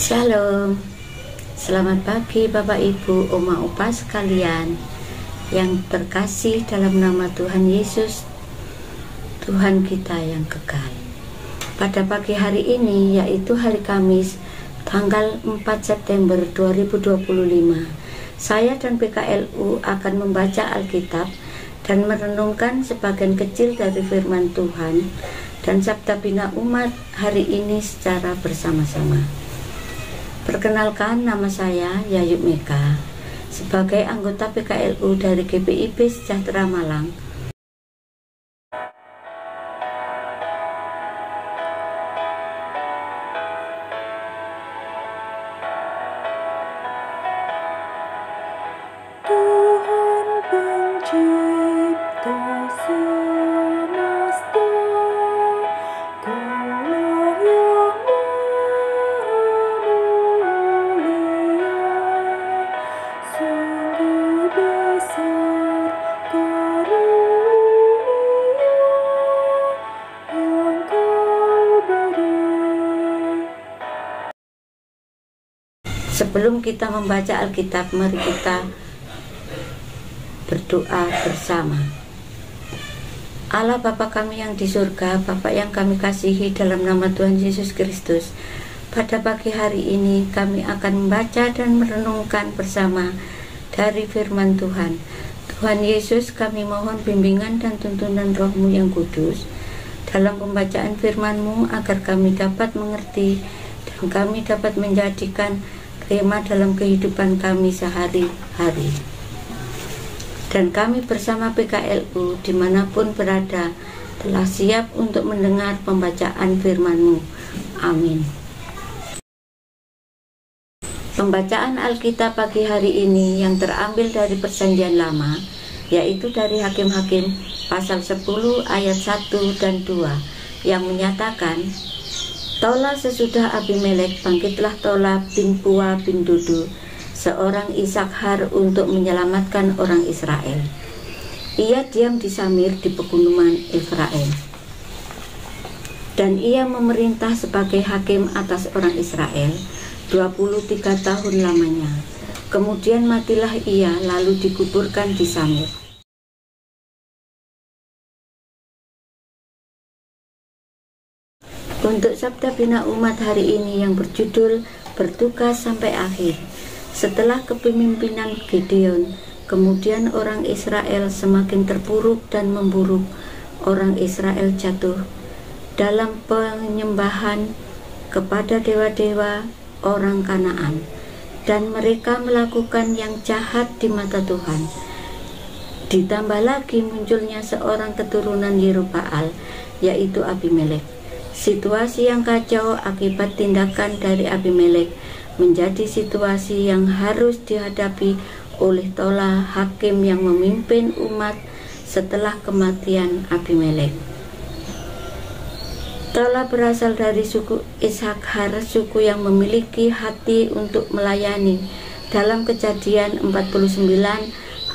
Shalom, selamat pagi Bapak Ibu, Oma Opa sekalian yang terkasih dalam nama Tuhan Yesus, Tuhan kita yang kekal. Pada pagi hari ini, yaitu hari Kamis, tanggal 4 September 2025, saya dan PKLU akan membaca Alkitab dan merenungkan sebagian kecil dari firman Tuhan dan Sabda Bina Umat hari ini secara bersama-sama. Perkenalkan, nama saya Yayu Mega sebagai anggota PKLU dari GPIB Sejahtera Malang. Tuhan pencipta semesta, Kaulah yang sungguh besar karunia yang Kau beri. Sebelum kita membaca Alkitab, mari kita berdoa bersama. Allah Bapa kami yang di surga, Bapa yang kami kasihi, dalam nama Tuhan Yesus Kristus, pada pagi hari ini kami akan membaca dan merenungkan bersama dari firman Tuhan. Tuhan Yesus, kami mohon bimbingan dan tuntunan Roh-Mu yang kudus dalam pembacaan firman-Mu, agar kami dapat mengerti dan kami dapat menjadikan rema dalam kehidupan kami sehari-hari. Dan kami bersama PKLU dimanapun berada telah siap untuk mendengar pembacaan firman-Mu. Amin. Pembacaan Alkitab pagi hari ini yang terambil dari Perjanjian Lama, yaitu dari Hakim-Hakim pasal 10 ayat 1 dan 2, yang menyatakan, Tola sesudah Abimelek, bangkitlah Tola bin Pua bin Dudu, seorang Isakhar, untuk menyelamatkan orang Israel. Ia diam di Samir di pegunungan Efraim, dan ia memerintah sebagai hakim atas orang Israel 23 tahun lamanya. Kemudian matilah ia, lalu dikuburkan di Samir. Untuk Sabda Bina Umat hari ini yang berjudul Bertugas Sampai Akhir. Setelah kepemimpinan Gideon, kemudian orang Israel semakin terpuruk dan memburuk. Orang Israel jatuh dalam penyembahan kepada dewa-dewa orang Kanaan, dan mereka melakukan yang jahat di mata Tuhan. Ditambah lagi munculnya seorang keturunan Yerubbaal, yaitu Abimelek. Situasi yang kacau akibat tindakan dari Abimelek menjadi situasi yang harus dihadapi oleh Tola, hakim yang memimpin umat setelah kematian Abimelek. Tola berasal dari suku Isakhar, suku yang memiliki hati untuk melayani, dalam Kejadian 49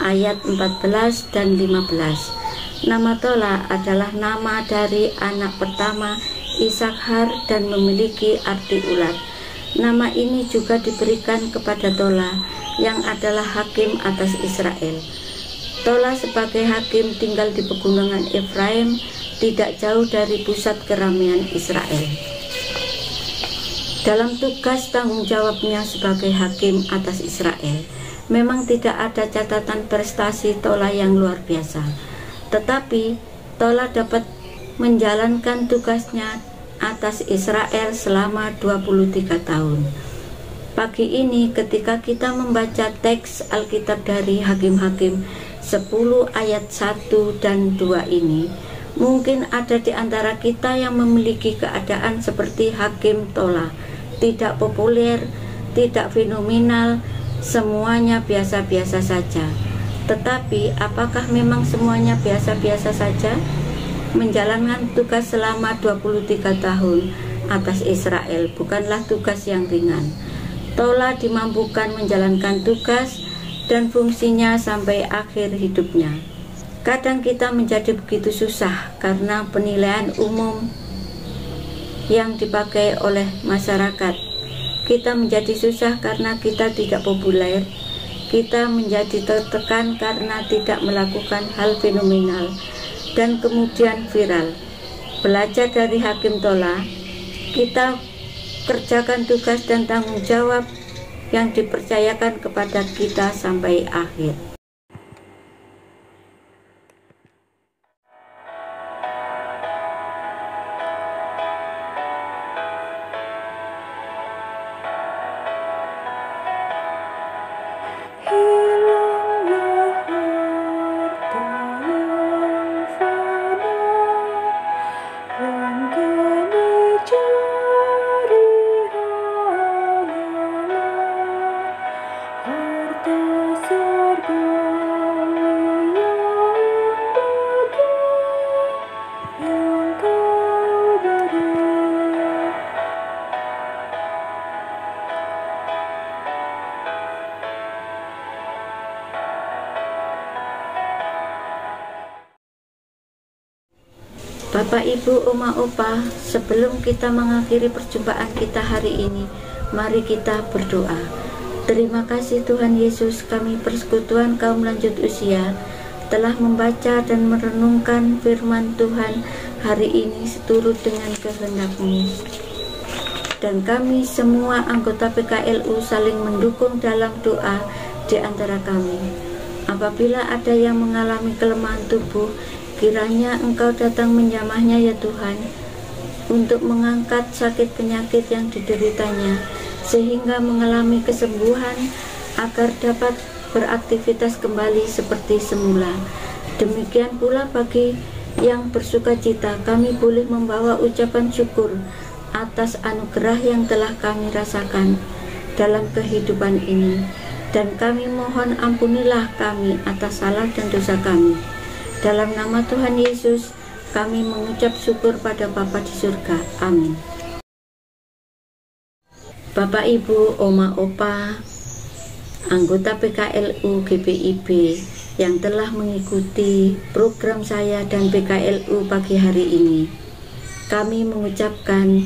ayat 14 dan 15. Nama Tola adalah nama dari anak pertama Isakhar dan memiliki arti ulat. Nama ini juga diberikan kepada Tola yang adalah hakim atas Israel. Tola sebagai hakim tinggal di pegunungan Efraim, tidak jauh dari pusat keramaian Israel. Dalam tugas tanggung jawabnya sebagai hakim atas Israel, memang tidak ada catatan prestasi Tola yang luar biasa, tetapi Tola dapat menjalankan tugasnya atas Israel selama 23 tahun. Pagi ini ketika kita membaca teks Alkitab dari Hakim-Hakim 10 ayat 1 dan 2 ini, mungkin ada di antara kita yang memiliki keadaan seperti Hakim Tola, tidak populer, tidak fenomenal, semuanya biasa-biasa saja. Tetapi apakah memang semuanya biasa-biasa saja? Menjalankan tugas selama 23 tahun atas Israel bukanlah tugas yang ringan. Tola dimampukan menjalankan tugas dan fungsinya sampai akhir hidupnya. Kadang kita menjadi begitu susah karena penilaian umum yang dipakai oleh masyarakat kita menjadi susah karena kita tidak populer, kita menjadi tertekan karena tidak melakukan hal fenomenal, dan kemudian viral. Belajar dari Hakim Thola, kita kerjakan tugas dan tanggung jawab yang dipercayakan kepada kita sampai akhir. Hilanglah harta yang fana yang kami cari hanyalah harta surgawi yang bagi yang Kau beri. Bapak, Ibu, Oma, Opa, sebelum kita mengakhiri perjumpaan kita hari ini, mari kita berdoa. Terima kasih Tuhan Yesus, kami persekutuan kaum lanjut usia telah membaca dan merenungkan firman Tuhan hari ini seturut dengan kehendak-Mu. Dan kami semua anggota PKLU saling mendukung dalam doa di antara kami. Apabila ada yang mengalami kelemahan tubuh, kiranya Engkau datang menjamahnya ya Tuhan, untuk mengangkat sakit penyakit yang dideritanya, sehingga mengalami kesembuhan agar dapat beraktivitas kembali seperti semula. Demikian pula bagi yang bersuka cita, kami boleh membawa ucapan syukur atas anugerah yang telah kami rasakan dalam kehidupan ini. Dan kami mohon ampunilah kami atas salah dan dosa kami. Dalam nama Tuhan Yesus, kami mengucap syukur pada Bapa di surga. Amin. Bapak, Ibu, Oma, Opa, anggota PKLU GPIB yang telah mengikuti program saya dan PKLU pagi hari ini, kami mengucapkan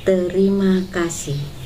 terima kasih.